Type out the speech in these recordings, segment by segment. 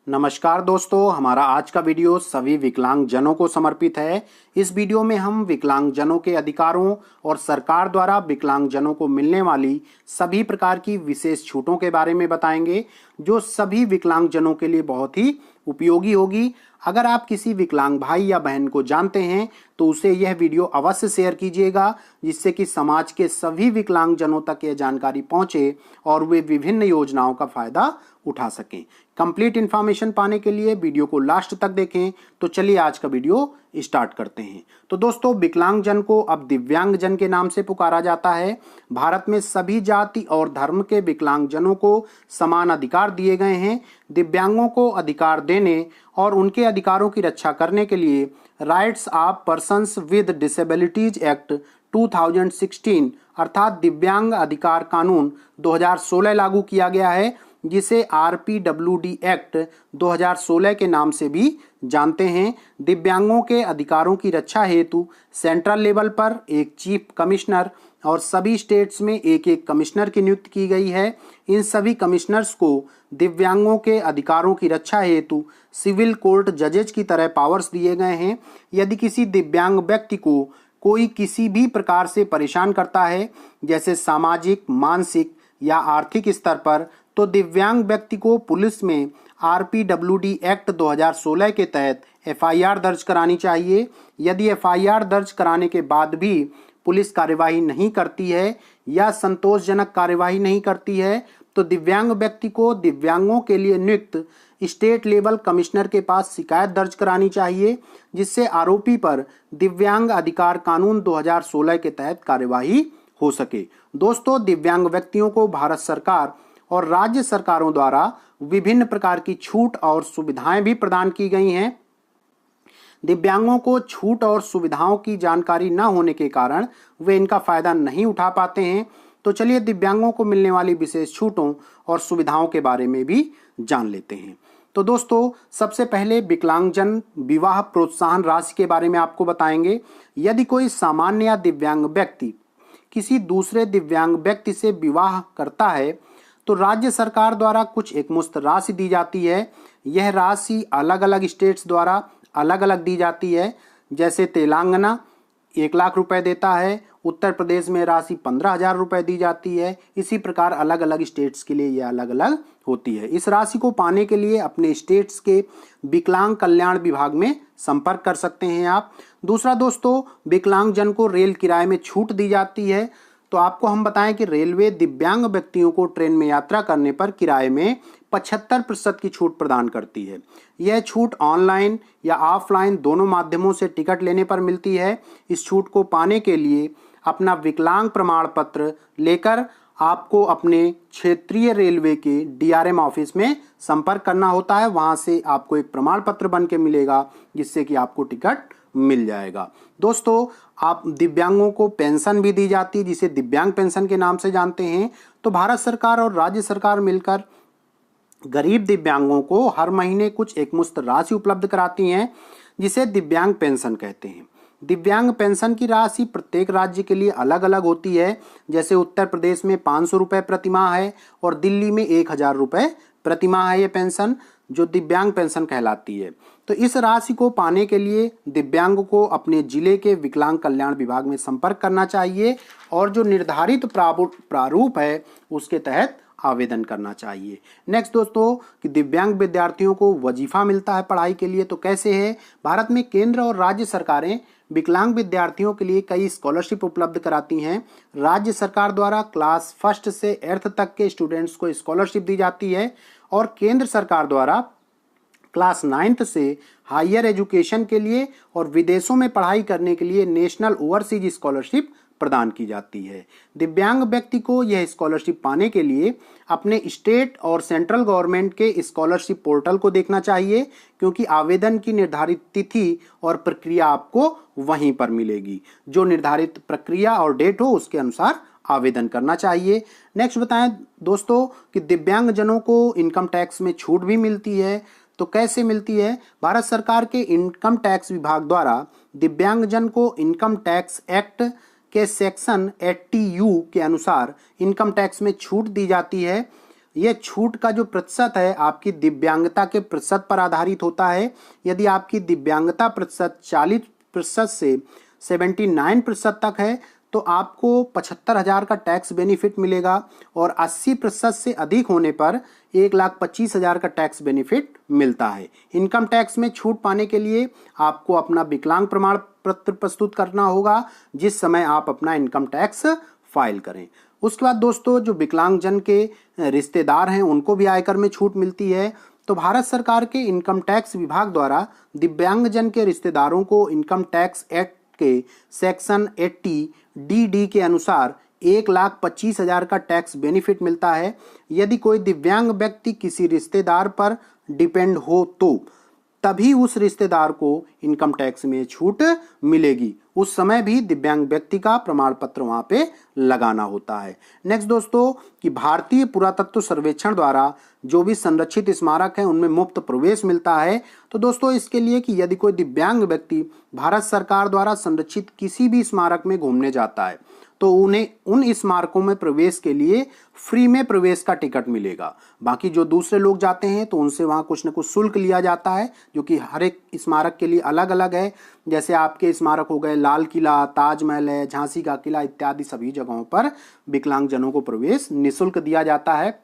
नमस्कार दोस्तों, हमारा आज का वीडियो सभी विकलांगजनों को समर्पित है। इस वीडियो में हम विकलांगजनों के अधिकारों और सरकार द्वारा विकलांगजनों को मिलने वाली सभी प्रकार की विशेष छूटों के बारे में बताएंगे, जो सभी विकलांगजनों के लिए बहुत ही उपयोगी होगी। अगर आप किसी विकलांग भाई या बहन को जानते हैं तो उसे यह वीडियो अवश्य शेयर कीजिएगा, जिससे कि समाज के सभी विकलांगजनों तक यह जानकारी पहुंचे और वे विभिन्न योजनाओं का फायदा उठा सकें। कंप्लीट इन्फॉर्मेशन पाने के लिए वीडियो को लास्ट तक देखें। तो चलिए आज का वीडियो स्टार्ट करते हैं। तो दोस्तों, विकलांगजन को अब दिव्यांगजन के नाम से पुकारा जाता है। भारत में सभी जाति और धर्म के विकलांगजनों को समान अधिकार दिए गए हैं। दिव्यांगों को अधिकार देने और उनके अधिकारों की रक्षा करने के लिए rights of persons with disabilities act 2016 अर्थात दिव्यांग अधिकार कानून 2016 लागू किया गया है, जिसे RPWD एक्ट 2016 के नाम से भी जानते हैं। दिव्यांगों के अधिकारों की रक्षा हेतु सेंट्रल लेवल पर एक चीफ कमिश्नर और सभी स्टेट्स में एक एक कमिश्नर की नियुक्ति की गई है। इन सभी कमिश्नर्स को दिव्यांगों के अधिकारों की रक्षा हेतु सिविल कोर्ट जजेज की तरह पावर्स दिए गए हैं। यदि किसी दिव्यांग व्यक्ति को कोई किसी भी प्रकार से परेशान करता है, जैसे सामाजिक, मानसिक या आर्थिक स्तर पर, तो दिव्यांग व्यक्ति को पुलिस में RPWD एक्ट 2016 के तहत FIR दर्ज करानी चाहिए। यदि FIR दर्ज कराने के बाद भी पुलिस कार्यवाही नहीं करती है या संतोषजनक कार्यवाही नहीं करती है, तो दिव्यांग व्यक्ति को दिव्यांगों के लिए नियुक्त स्टेट लेवल कमिश्नर के पास शिकायत दर्ज करानी चाहिए, जिससे आरोपी पर दिव्यांग अधिकार कानून 2016 के तहत कार्यवाही हो सके। दोस्तों, दिव्यांग व्यक्तियों को भारत सरकार और राज्य सरकारों द्वारा विभिन्न प्रकार की छूट और सुविधाएं भी प्रदान की गई हैं। दिव्यांगों को छूट और सुविधाओं की जानकारी न होने के कारण वे इनका फायदा नहीं उठा पाते हैं। तो चलिए दिव्यांगों को मिलने वाली विशेष छूटों और सुविधाओं के बारे में भी जान लेते हैं। तो दोस्तों, सबसे पहले विकलांगजन विवाह प्रोत्साहन राशि के बारे में आपको बताएंगे। यदि कोई सामान्य या दिव्यांग व्यक्ति किसी दूसरे दिव्यांग व्यक्ति से विवाह करता है, तो राज्य सरकार द्वारा कुछ एकमुश्त राशि दी जाती है। यह राशि अलग अलग स्टेट्स द्वारा अलग अलग दी जाती है। जैसे तेलंगाना 1 लाख रुपए देता है, उत्तर प्रदेश में राशि 15,000 रुपए दी जाती है। इसी प्रकार अलग अलग स्टेट्स के लिए यह अलग अलग होती है। इस राशि को पाने के लिए अपने स्टेट्स के विकलांग कल्याण विभाग में संपर्क कर सकते हैं आप। दूसरा दोस्तों, विकलांगजन को रेल किराए में छूट दी जाती है। तो आपको हम बताएं कि रेलवे दिव्यांग व्यक्तियों को ट्रेन में यात्रा करने पर किराए में 75% की छूट प्रदान करती है। यह छूट ऑनलाइन या ऑफलाइन दोनों माध्यमों से टिकट लेने पर मिलती है। इस छूट को पाने के लिए अपना विकलांग प्रमाण पत्र लेकर आपको अपने क्षेत्रीय रेलवे के DRM ऑफिस में संपर्क करना होता है। वहां से आपको एक प्रमाण पत्र बन के मिलेगा, जिससे कि आपको टिकट मिल जाएगा। दोस्तों, आप दिव्यांगों को पेंशन भी दी जाती है, जिसे दिव्यांग पेंशन के नाम से जानते हैं। तो भारत सरकार और राज्य सरकार मिलकर गरीब दिव्यांगों को हर महीने कुछ एकमुश्त राशि उपलब्ध कराती हैं, जिसे दिव्यांग पेंशन कहते हैं। दिव्यांग पेंशन की राशि प्रत्येक राज्य के लिए अलग अलग होती है। जैसे उत्तर प्रदेश में 500 रुपए प्रतिमाह है और दिल्ली में 1,000 रुपए प्रतिमाह है ये पेंशन, जो दिव्यांग पेंशन कहलाती है। तो इस राशि को पाने के लिए दिव्यांग को अपने जिले के विकलांग कल्याण विभाग में संपर्क करना चाहिए और जो निर्धारित प्रारूप है उसके तहत आवेदन करना चाहिए। नेक्स्ट दोस्तों, कि दिव्यांग विद्यार्थियों को वजीफा मिलता है पढ़ाई के लिए। तो कैसे है? भारत में केंद्र और राज्य सरकारें विकलांग विद्यार्थियों के लिए कई स्कॉलरशिप उपलब्ध कराती हैं। राज्य सरकार द्वारा क्लास 1 से 8th तक के स्टूडेंट्स को स्कॉलरशिप दी जाती है और केंद्र सरकार द्वारा क्लास 9th से हायर एजुकेशन के लिए और विदेशों में पढ़ाई करने के लिए नेशनल ओवरसीज स्कॉलरशिप प्रदान की जाती है। दिव्यांग व्यक्ति को यह स्कॉलरशिप पाने के लिए अपने स्टेट और सेंट्रल गवर्नमेंट के स्कॉलरशिप पोर्टल को देखना चाहिए, क्योंकि आवेदन की निर्धारित तिथि और प्रक्रिया आपको वहीं पर मिलेगी। जो निर्धारित प्रक्रिया और डेट हो उसके अनुसार आवेदन करना चाहिए। नेक्स्ट बताएं दोस्तों, कि दिव्यांगजनों को इनकम टैक्स में छूट भी मिलती है। तो कैसे मिलती है? भारत सरकार के इनकम टैक्स विभाग द्वारा दिव्यांगजन को इनकम टैक्स एक्ट के सेक्शन 80U के अनुसार इनकम टैक्स में छूट दी जाती है। यह छूट का जो प्रतिशत है आपकी दिव्यांगता के प्रतिशत पर आधारित होता है। यदि आपकी दिव्यांगता प्रतिशत 40% से 79% तक है तो आपको 75,000 का टैक्स बेनिफिट मिलेगा और 80% से अधिक होने पर 1,25,000 का टैक्स बेनिफिट मिलता है। इनकम टैक्स में छूट पाने के लिए आपको अपना विकलांग प्रमाण पत्र प्रस्तुत करना होगा जिस समय आप अपना इनकम टैक्स फाइल करें। उसके बाद दोस्तों जो विकलांगजन के रिश्तेदार हैं उनको भी आयकर में छूट मिलती है। तो भारत सरकार के इनकम टैक्स विभाग द्वारा दिव्यांगजन के रिश्तेदारों को इनकम टैक्स एक्ट के सेक्शन 80 डी के अनुसार 1,25,000 का टैक्स बेनिफिट मिलता है। यदि कोई दिव्यांग व्यक्ति किसी रिश्तेदार पर डिपेंड हो तो तभी उस रिश्तेदार को इनकम टैक्स में छूट मिलेगी। उस समय भी दिव्यांग व्यक्ति का प्रमाण पत्र वहां पे लगाना होता है। नेक्स्ट दोस्तों कि भारतीय पुरातत्व सर्वेक्षण द्वारा जो भी संरक्षित स्मारक है उनमें मुफ्त प्रवेश मिलता है। तो दोस्तों इसके लिए कि यदि कोई दिव्यांग व्यक्ति भारत सरकार द्वारा संरक्षित किसी भी स्मारक में घूमने जाता है तो उन्हें उन स्मारकों में प्रवेश के लिए फ्री में प्रवेश का टिकट मिलेगा। बाकी जो दूसरे लोग जाते हैं तो उनसे वहां कुछ न कुछ शुल्क लिया जाता है जो कि हर एक स्मारक के लिए अलग अलग है। जैसे आपके स्मारक हो गए लाल किला, ताजमहल है, झांसी का किला इत्यादि सभी जगहों पर विकलांगजनों को प्रवेश निःशुल्क दिया जाता है।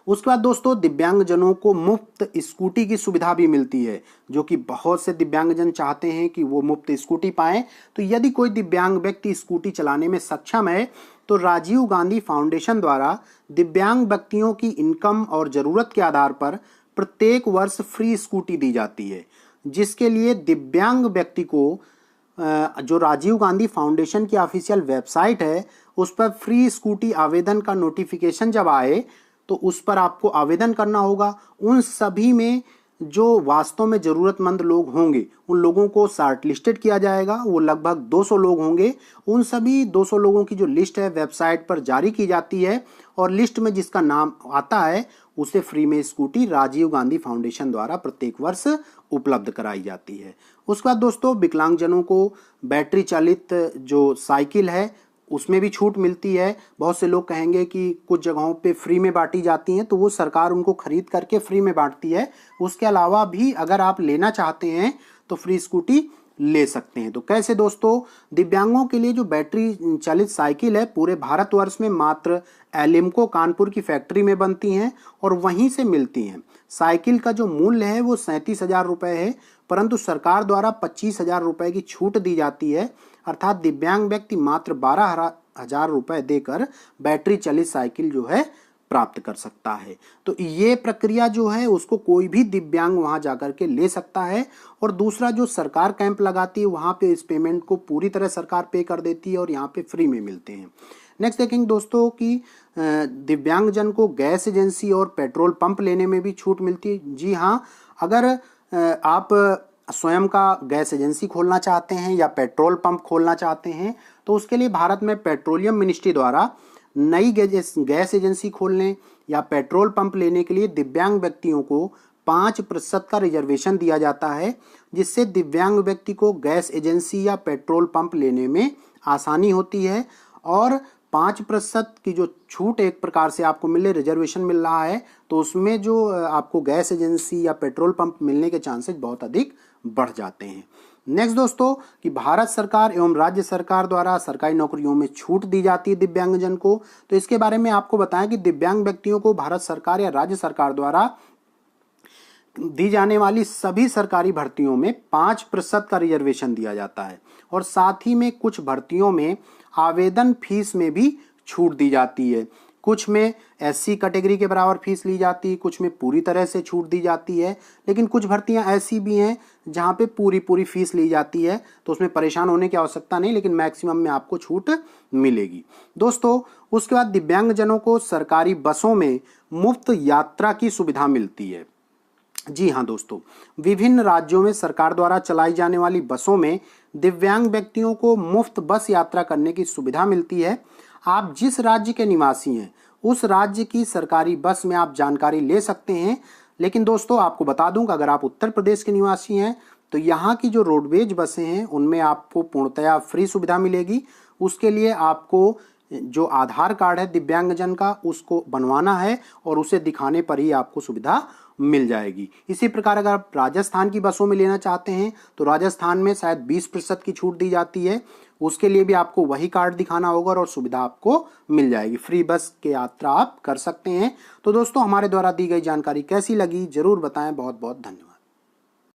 उसके बाद दोस्तों दिव्यांगजनों को मुफ्त स्कूटी की सुविधा भी मिलती है जो कि बहुत से दिव्यांगजन चाहते हैं कि वो मुफ्त स्कूटी पाएं। तो यदि कोई दिव्यांग व्यक्ति स्कूटी चलाने में सक्षम है तो राजीव गांधी फाउंडेशन द्वारा दिव्यांग व्यक्तियों की इनकम और जरूरत के आधार पर प्रत्येक वर्ष फ्री स्कूटी दी जाती है, जिसके लिए दिव्यांग व्यक्ति को जो राजीव गांधी फाउंडेशन की ऑफिशियल वेबसाइट है उस पर फ्री स्कूटी आवेदन का नोटिफिकेशन जब आए तो उस पर आपको आवेदन करना होगा। उन सभी में जो वास्तव में जरूरतमंद लोग होंगे उन लोगों को शॉर्ट लिस्टेड किया जाएगा। वो लगभग 200 लोग होंगे। उन सभी 200 लोगों की जो लिस्ट है वेबसाइट पर जारी की जाती है और लिस्ट में जिसका नाम आता है उसे फ्री में स्कूटी राजीव गांधी फाउंडेशन द्वारा प्रत्येक वर्ष उपलब्ध कराई जाती है। उसके बाद दोस्तों विकलांगजनों को बैटरी चालित जो साइकिल है उसमें भी छूट मिलती है। बहुत से लोग कहेंगे कि कुछ जगहों पे फ्री में बांटी जाती हैं तो वो सरकार उनको खरीद करके फ्री में बांटती है। उसके अलावा भी अगर आप लेना चाहते हैं तो फ्री स्कूटी ले सकते हैं। तो कैसे दोस्तों दिव्यांगों के लिए जो बैटरी चालित साइकिल है पूरे भारतवर्ष में मात्र एलिम्को कानपुर की फैक्ट्री में बनती हैं और वहीं से मिलती हैं। साइकिल का जो मूल्य है वो 37,000 रुपये है, परंतु सरकार द्वारा 25,000 रुपये की छूट दी जाती है। अर्थात दिव्यांग व्यक्ति मात्र 12,000 रुपये देकर बैटरी चालित साइकिल जो है प्राप्त कर सकता है। तो ये प्रक्रिया जो है उसको कोई भी दिव्यांग वहां जाकर के ले सकता है। और दूसरा जो सरकार कैंप लगाती है वहां पे इस पेमेंट को पूरी तरह सरकार पे कर देती है और यहाँ पे फ्री में मिलते हैं। नेक्स्ट देखेंगे दोस्तों कि दिव्यांगजन को गैस एजेंसी और पेट्रोल पंप लेने में भी छूट मिलती है। जी हाँ, अगर आप स्वयं का गैस एजेंसी खोलना चाहते हैं या पेट्रोल पंप खोलना चाहते हैं तो उसके लिए भारत में पेट्रोलियम मिनिस्ट्री द्वारा नई गैस एजेंसी खोलने या पेट्रोल पंप लेने के लिए दिव्यांग व्यक्तियों को 5% का रिजर्वेशन दिया जाता है, जिससे दिव्यांग व्यक्ति को गैस एजेंसी या पेट्रोल पंप लेने में आसानी होती है। और 5% की जो छूट एक प्रकार से आपको मिले रिजर्वेशन मिल रहा है तो उसमें जो आपको गैस एजेंसी या पेट्रोल पंप मिलने के चांसेस बहुत अधिक बढ़ जाते हैं। नेक्स्ट दोस्तों कि भारत सरकार एवं राज्य सरकार द्वारा सरकारी नौकरियों में छूट दी जाती है दिव्यांगजन को। तो इसके बारे में आपको बताएं कि दिव्यांग व्यक्तियों को भारत सरकार या राज्य सरकार द्वारा दी जाने वाली सभी सरकारी भर्तियों में 5% का रिजर्वेशन दिया जाता है और साथ ही में कुछ भर्तियों में आवेदन फीस में भी छूट दी जाती है। कुछ में एससी कैटेगरी के बराबर फीस ली जाती है, कुछ में पूरी तरह से छूट दी जाती है, लेकिन कुछ भर्तियां ऐसी भी हैं जहां पे पूरी फीस ली जाती है। तो उसमें परेशान होने की आवश्यकता नहीं, लेकिन मैक्सिमम में आपको छूट मिलेगी। दोस्तों उसके बाद दिव्यांगजनों को सरकारी बसों में मुफ्त यात्रा की सुविधा मिलती है। जी हाँ दोस्तों, विभिन्न राज्यों में सरकार द्वारा चलाई जाने वाली बसों में दिव्यांग व्यक्तियों को मुफ्त बस यात्रा करने की सुविधा मिलती है। आप जिस राज्य के निवासी हैं उस राज्य की सरकारी बस में आप जानकारी ले सकते हैं। लेकिन दोस्तों आपको बता दूं कि अगर आप उत्तर प्रदेश के निवासी हैं तो यहाँ की जो रोडवेज बसें हैं उनमें आपको पूर्णतया फ्री सुविधा मिलेगी। उसके लिए आपको जो आधार कार्ड है दिव्यांगजन का उसको बनवाना है और उसे दिखाने पर ही आपको सुविधा मिल जाएगी। इसी प्रकार अगर आप राजस्थान की बसों में लेना चाहते हैं तो राजस्थान में शायद 20% की छूट दी जाती है, उसके लिए भी आपको वही कार्ड दिखाना होगा और सुविधा आपको मिल जाएगी। फ्री बस की यात्रा आप कर सकते हैं। तो दोस्तों, हमारे द्वारा दी गई जानकारी कैसी लगी जरूर बताएं। बहुत बहुत धन्यवाद।